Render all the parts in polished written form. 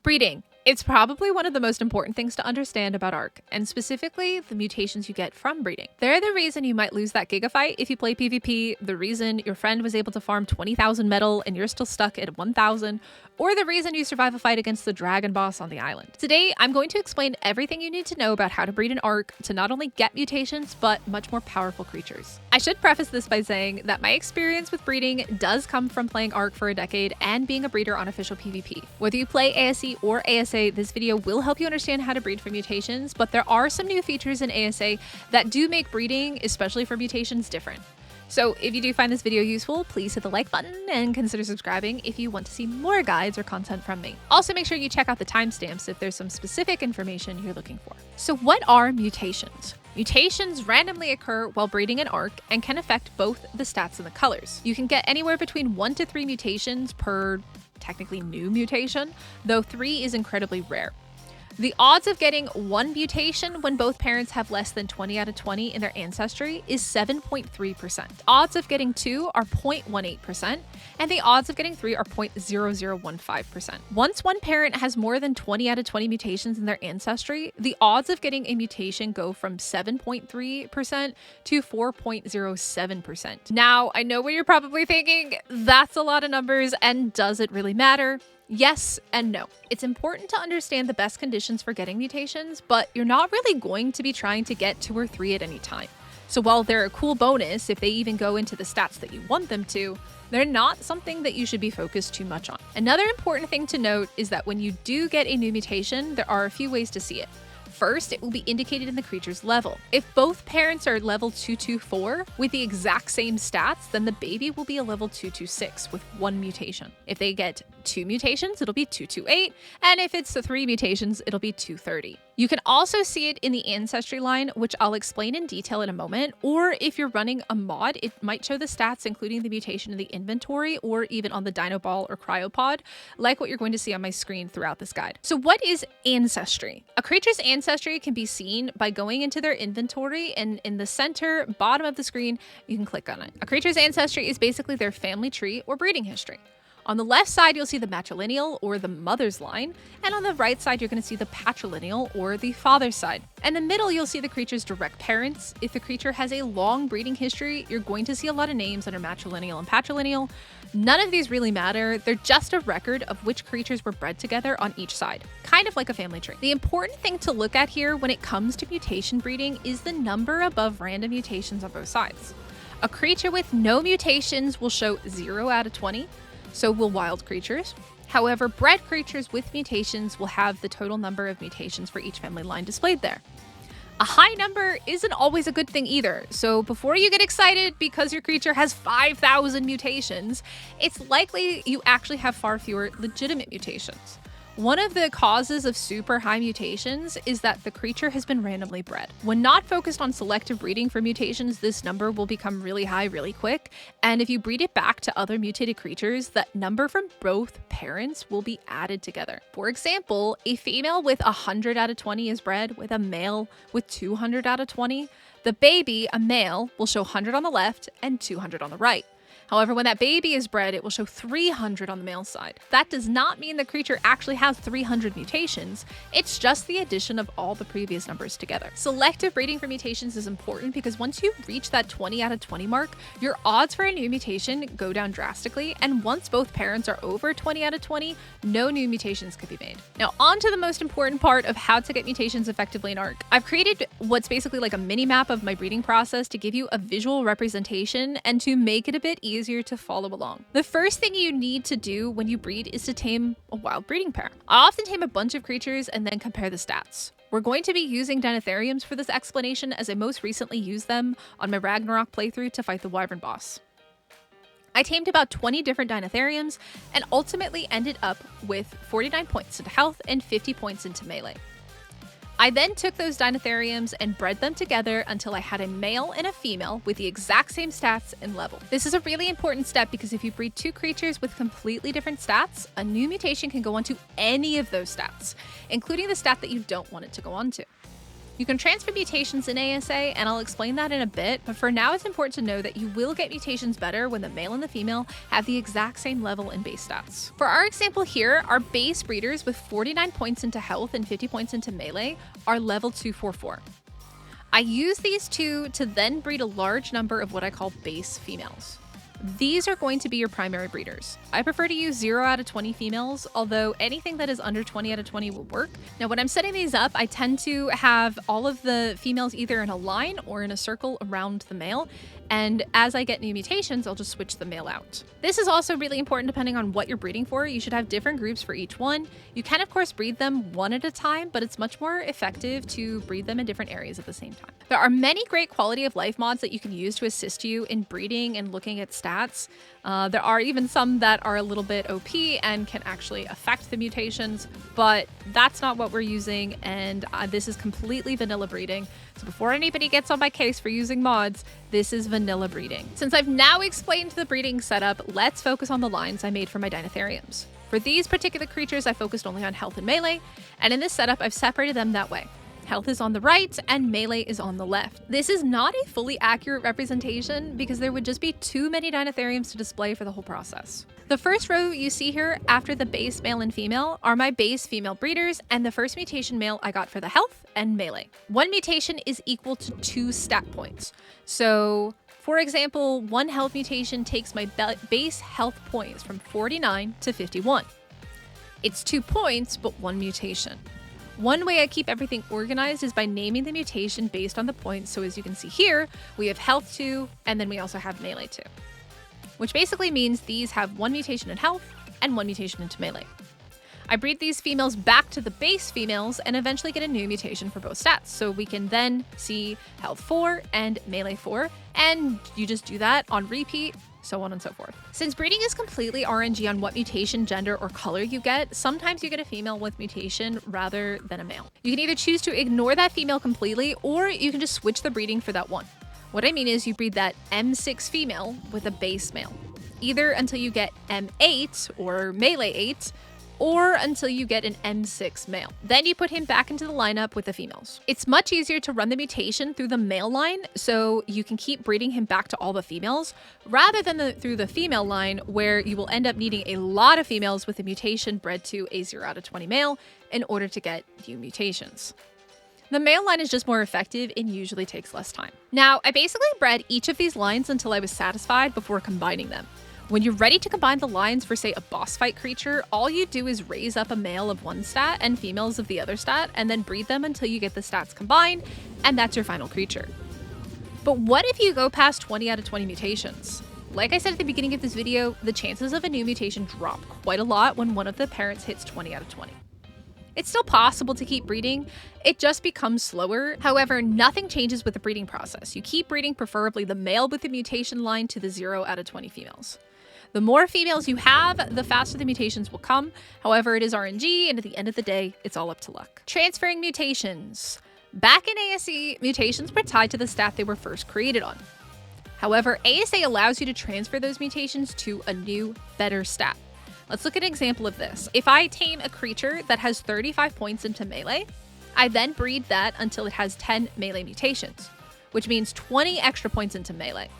Breeding. It's probably one of the most important things to understand about Ark, and specifically the mutations you get from breeding. They're the reason you might lose that gigafight if you play PvP, the reason your friend was able to farm 20,000 metal and you're still stuck at 1,000, or the reason you survive a fight against the dragon boss on the island. Today, I'm going to explain everything you need to know about how to breed an Ark to not only get mutations, but much more powerful creatures. I should preface this by saying that my experience with breeding does come from playing Ark for a decade and being a breeder on official PvP. Whether you play ASE or ASA, this video will help you understand how to breed for mutations, but there are some new features in ASA that do make breeding, especially for mutations, different. So if you do find this video useful, please hit the like button and consider subscribing if you want to see more guides or content from me. Also, make sure you check out the timestamps if there's some specific information you're looking for. So what are mutations? Mutations randomly occur while breeding an Ark and can affect both the stats and the colors. You can get anywhere between 1 to 3 mutations per technically new mutation, though 3 is incredibly rare. The odds of getting 1 mutation when both parents have less than 20 out of 20 in their ancestry is 7.3%. Odds of getting 2 are 0.18%, and the odds of getting 3 are 0.0015%. Once one parent has more than 20 out of 20 mutations in their ancestry, the odds of getting a mutation go from 7.3% to 4.07%. Now, I know what you're probably thinking, that's a lot of numbers, and does it really matter? Yes and no. It's important to understand the best conditions for getting mutations, but you're not really going to be trying to get 2 or 3 at any time. So while they're a cool bonus if they even go into the stats that you want them to, they're not something that you should be focused too much on. Another important thing to note is that when you do get a new mutation, there are a few ways to see it. First, it will be indicated in the creature's level. If both parents are level 224 with the exact same stats, then the baby will be a level 226 with 1 mutation. If they get 2 mutations, it'll be 228, and if it's 3 mutations, it'll be 230. You can also see it in the Ancestry line, which I'll explain in detail in a moment, or if you're running a mod, it might show the stats including the mutation in the inventory or even on the Dino Ball or Cryopod, like what you're going to see on my screen throughout this guide. So what is Ancestry? A creature's ancestry can be seen by going into their inventory, and in the center bottom of the screen, you can click on it. A creature's ancestry is basically their family tree or breeding history. On the left side, you'll see the matrilineal or the mother's line, and on the right side, you're going to see the patrilineal or the father's side. In the middle, you'll see the creature's direct parents. If the creature has a long breeding history, you're going to see a lot of names that are matrilineal and patrilineal. None of these really matter. They're just a record of which creatures were bred together on each side, kind of like a family tree. The important thing to look at here when it comes to mutation breeding is the number above random mutations on both sides. A creature with no mutations will show 0 out of 20. So will wild creatures. However, bred creatures with mutations will have the total number of mutations for each family line displayed there. A high number isn't always a good thing either, so before you get excited because your creature has 5,000 mutations, it's likely you actually have far fewer legitimate mutations. One of the causes of super high mutations is that the creature has been randomly bred. When not focused on selective breeding for mutations, this number will become really high really quick, and if you breed it back to other mutated creatures, that number from both parents will be added together. For example, a female with 100 out of 20 is bred with a male with 200 out of 20. The baby, a male, will show 100 on the left and 200 on the right. However, when that baby is bred, it will show 300 on the male side. That does not mean the creature actually has 300 mutations. It's just the addition of all the previous numbers together. Selective breeding for mutations is important because once you reach that 20 out of 20 mark, your odds for a new mutation go down drastically, and once both parents are over 20 out of 20, no new mutations could be made. Now, on to the most important part of how to get mutations effectively in Ark. I've created what's basically like a mini map of my breeding process to give you a visual representation and to make it a bit easier to follow along. The first thing you need to do when you breed is to tame a wild breeding pair. I often tame a bunch of creatures and then compare the stats. We're going to be using Dinotheriums for this explanation as I most recently used them on my Ragnarok playthrough to fight the Wyvern boss. I tamed about 20 different Dinotheriums and ultimately ended up with 49 points into health and 50 points into melee. I then took those Dinotheriums and bred them together until I had a male and a female with the exact same stats and level. This is a really important step because if you breed 2 creatures with completely different stats, a new mutation can go onto any of those stats, including the stat that you don't want it to go onto. You can transfer mutations in ASA, and I'll explain that in a bit, but for now it's important to know that you will get mutations better when the male and the female have the exact same level in base stats. For our example here, our base breeders with 49 points into health and 50 points into melee are level 244. I use these two to then breed a large number of what I call base females. These are going to be your primary breeders. I prefer to use 0 out of 20 females, although anything that is under 20 out of 20 will work. Now, when I'm setting these up, I tend to have all of the females either in a line or in a circle around the male. And as I get new mutations, I'll just switch the male out. This is also really important depending on what you're breeding for. You should have different groups for each one. You can, of course, breed them one at a time, but it's much more effective to breed them in different areas at the same time. There are many great quality of life mods that you can use to assist you in breeding and looking at stats. There are even some that are a little bit OP and can actually affect the mutations, but that's not what we're using, and this is completely vanilla breeding. So before anybody gets on my case for using mods, this is vanilla breeding. Since I've now explained the breeding setup, let's focus on the lines I made for my Dinotheriums. For these particular creatures, I focused only on health and melee, and in this setup, I've separated them that way. Health is on the right and melee is on the left. This is not a fully accurate representation because there would just be too many Dinotheriums to display for the whole process. The first row you see here after the base male and female are my base female breeders and the first mutation male I got for the health and melee. One mutation is equal to 2 stat points. So for example, one health mutation takes my base health points from 49 to 51. It's 2 points, but 1 mutation. One way I keep everything organized is by naming the mutation based on the points. So as you can see here, we have health 2, and then we also have melee 2, which basically means these have 1 mutation in health and 1 mutation into melee. I breed these females back to the base females and eventually get a new mutation for both stats. So we can then see health 4 and melee 4, and you just do that on repeat, so on and so forth. Since breeding is completely RNG on what mutation, gender, or color you get, sometimes you get a female with mutation rather than a male. You can either choose to ignore that female completely, or you can just switch the breeding for that one. What I mean is you breed that M6 female with a base male, either until you get M8 or melee 8, or until you get an M6 male. Then you put him back into the lineup with the females. It's much easier to run the mutation through the male line, so you can keep breeding him back to all the females, rather than through the female line, where you will end up needing a lot of females with a mutation bred to a 0 out of 20 male in order to get new mutations. The male line is just more effective and usually takes less time. Now, I basically bred each of these lines until I was satisfied before combining them. When you're ready to combine the lines for, say, a boss fight creature, all you do is raise up a male of one stat and females of the other stat, and then breed them until you get the stats combined, and that's your final creature. But what if you go past 20 out of 20 mutations? Like I said at the beginning of this video, the chances of a new mutation drop quite a lot when one of the parents hits 20 out of 20. It's still possible to keep breeding, it just becomes slower. However, nothing changes with the breeding process. You keep breeding preferably the male with the mutation line to the 0 out of 20 females. The more females you have, the faster the mutations will come. However, it is RNG, and at the end of the day, it's all up to luck. Transferring mutations. Back in ASE, mutations were tied to the stat they were first created on. However, ASA allows you to transfer those mutations to a new, better stat. Let's look at an example of this. If I tame a creature that has 35 points into melee, I then breed that until it has 10 melee mutations, which means 20 extra points into melee.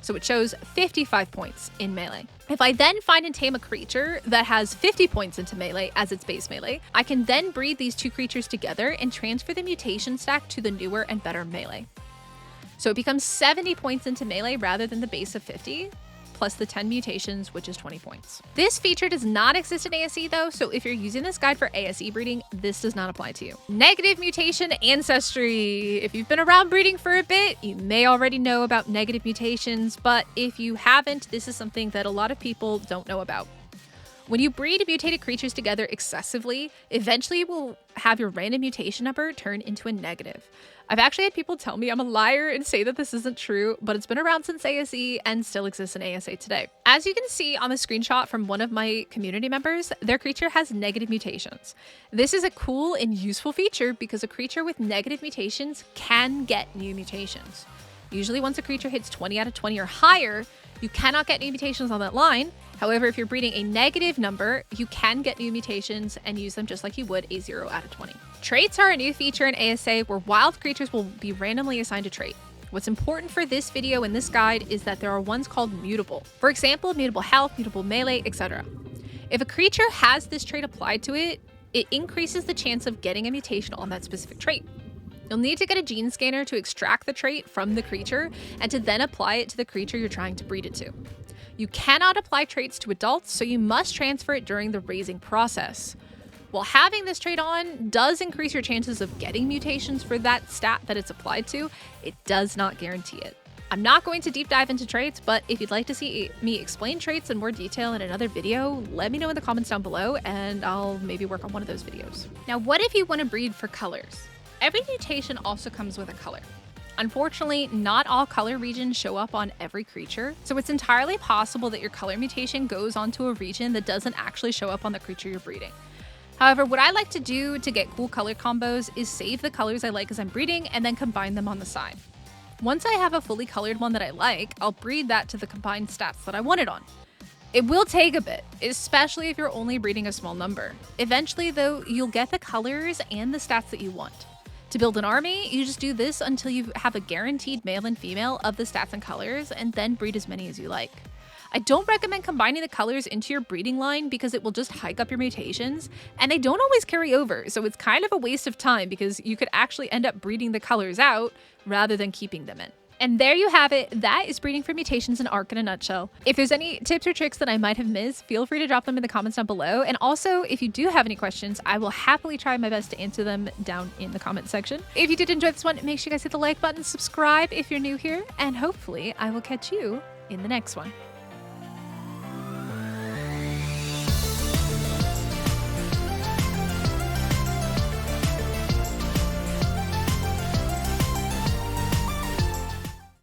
So it shows 55 points in melee. If I then find and tame a creature that has 50 points into melee as its base melee, I can then breed these two creatures together and transfer the mutation stack to the newer and better melee. So it becomes 70 points into melee rather than the base of 50, plus the 10 mutations, which is 20 points. This feature does not exist in ASE though, so if you're using this guide for ASE breeding, this does not apply to you. Negative mutation ancestry. If you've been around breeding for a bit, you may already know about negative mutations, but if you haven't, this is something that a lot of people don't know about. When you breed mutated creatures together excessively, eventually you will have your random mutation number turn into a negative. I've actually had people tell me I'm a liar and say that this isn't true, but it's been around since ASE and still exists in ASA today. As you can see on the screenshot from one of my community members, their creature has negative mutations. This is a cool and useful feature because a creature with negative mutations can get new mutations. Usually once a creature hits 20 out of 20 or higher, you cannot get new mutations on that line. However, if you're breeding a negative number, you can get new mutations and use them just like you would a 0 out of 20. Traits are a new feature in ASA where wild creatures will be randomly assigned a trait. What's important for this video and this guide is that there are ones called mutable. For example, mutable health, mutable melee, etc. If a creature has this trait applied to it, it increases the chance of getting a mutation on that specific trait. You'll need to get a gene scanner to extract the trait from the creature and to then apply it to the creature you're trying to breed it to. You cannot apply traits to adults, so you must transfer it during the raising process. While having this trait on does increase your chances of getting mutations for that stat that it's applied to, it does not guarantee it. I'm not going to deep dive into traits, but if you'd like to see me explain traits in more detail in another video, let me know in the comments down below and I'll maybe work on one of those videos. Now, what if you want to breed for colors? Every mutation also comes with a color. Unfortunately, not all color regions show up on every creature, so it's entirely possible that your color mutation goes onto a region that doesn't actually show up on the creature you're breeding. However, what I like to do to get cool color combos is save the colors I like as I'm breeding and then combine them on the side. Once I have a fully colored one that I like, I'll breed that to the combined stats that I want it on. It will take a bit, especially if you're only breeding a small number. Eventually though, you'll get the colors and the stats that you want. To build an army, you just do this until you have a guaranteed male and female of the stats and colors, and then breed as many as you like. I don't recommend combining the colors into your breeding line because it will just hike up your mutations, and they don't always carry over, so it's kind of a waste of time because you could actually end up breeding the colors out rather than keeping them in. And there you have it. That is breeding for mutations in Ark in a nutshell. If there's any tips or tricks that I might have missed, feel free to drop them in the comments down below. And also, if you do have any questions, I will happily try my best to answer them down in the comment section. If you did enjoy this one, make sure you guys hit the like button, subscribe if you're new here, and hopefully I will catch you in the next one.